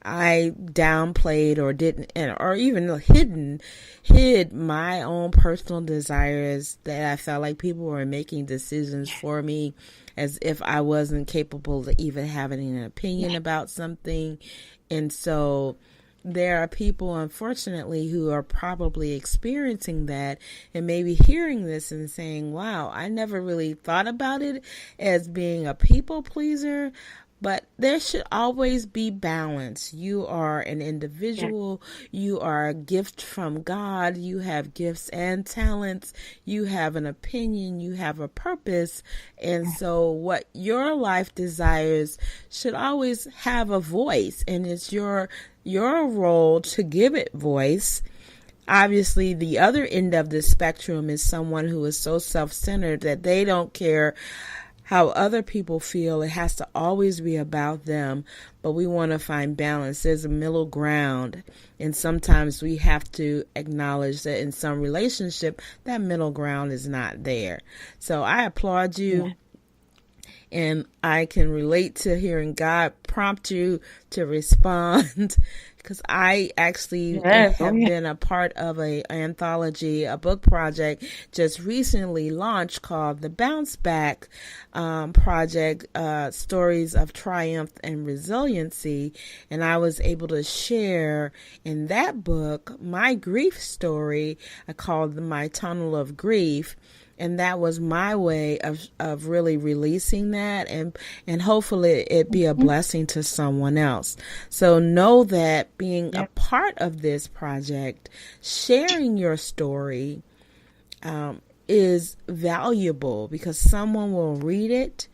I downplayed or didn't, or even hid my own personal desires, that I felt like people were making decisions for me as if I wasn't capable of even having an opinion about something. And so there are people, unfortunately, who are probably experiencing that and maybe hearing this and saying, wow, I never really thought about it as being a people pleaser. But there should always be balance. You are an individual. You are a gift from God. You have gifts and talents. You have an opinion. You have a purpose. And so what your life desires should always have a voice. And it's your role to give it voice. Obviously, the other end of the spectrum is someone who is so self-centered that they don't care how other people feel. It has to always be about them, but we want to find balance. There's a middle ground, and sometimes we have to acknowledge that in some relationship, that middle ground is not there. So I applaud you, and I can relate to hearing God prompt you to respond, because I actually have been a part of an anthology, a book project just recently launched called the Bounce Back Project, Stories of Triumph and Resiliency. And I was able to share in that book my grief story. I called My Tunnel of Grief. And that was my way of really releasing that, and hopefully it be a blessing to someone else. So know that being a part of this project, sharing your story is valuable, because someone will read it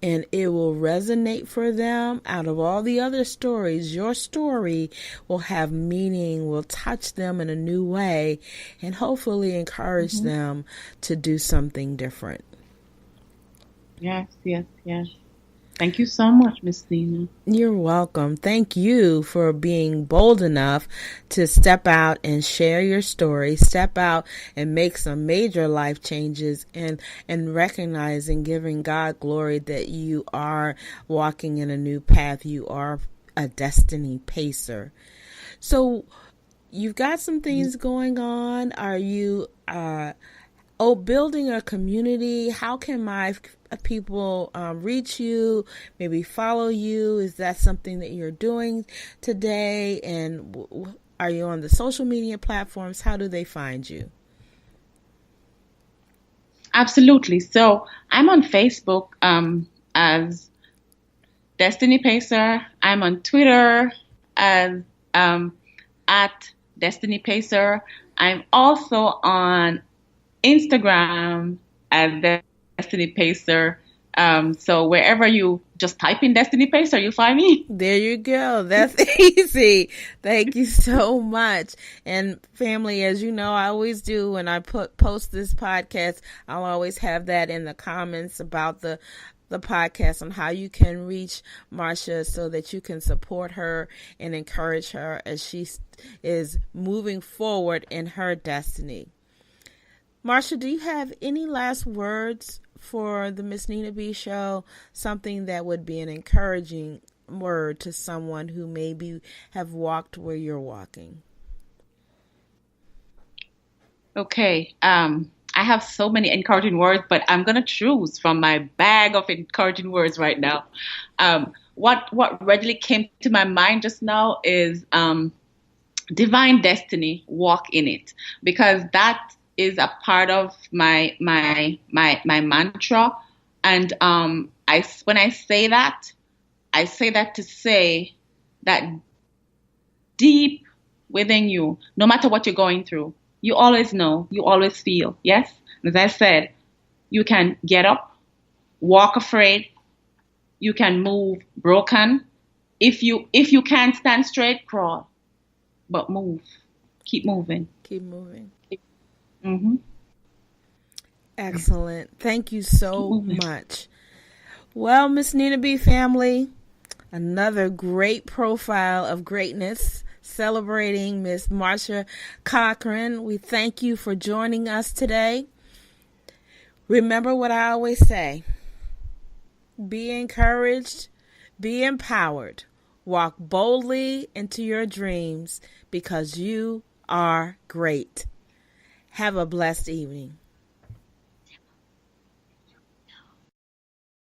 and it will resonate for them. Out of all the other stories, your story will have meaning, will touch them in a new way, and hopefully encourage them to do something different. Yes. Thank you so much, Miss Nina. You're welcome. Thank you for being bold enough to step out and share your story, step out and make some major life changes, and recognizing, giving God glory that you are walking in a new path. You are a destiny pacer. So you've got some things going on. Are you building a community? How can my people reach you, maybe follow you? Is that something that you're doing today? And are you on the social media platforms? How do they find you? Absolutely. So I'm on Facebook as Destiny Pacer. I'm on Twitter as at Destiny Pacer. I'm also on Instagram as Destiny Pacer. So wherever you just type in Destiny Pacer, you'll find me. There you go. That's easy. Thank you so much. And family, as you know, I always do when I post this podcast, I'll always have that in the comments about the podcast on how you can reach Marsha so that you can support her and encourage her as she is moving forward in her destiny. Marsha, do you have any last words for the Miss Nina B Show? Something that would be an encouraging word to someone who maybe have walked where you're walking? Okay. I have so many encouraging words, but I'm going to choose from my bag of encouraging words right now. What readily came to my mind just now is divine destiny, walk in it, because that is a part of my mantra. And when I say that to say that deep within you, no matter what you're going through, you always know, you always feel. Yes, as I said, you can get up, walk afraid, you can move broken. If you can't stand straight, crawl, but move. Keep moving. Keep moving. Mm-hmm. Excellent. Thank you so much. Well, Miss Nina B family, another great profile of greatness celebrating Miss Marsha Cochrane. We thank you for joining us today. Remember what I always say. Be encouraged, be empowered, Walk boldly into your dreams because you are great. Have a blessed evening.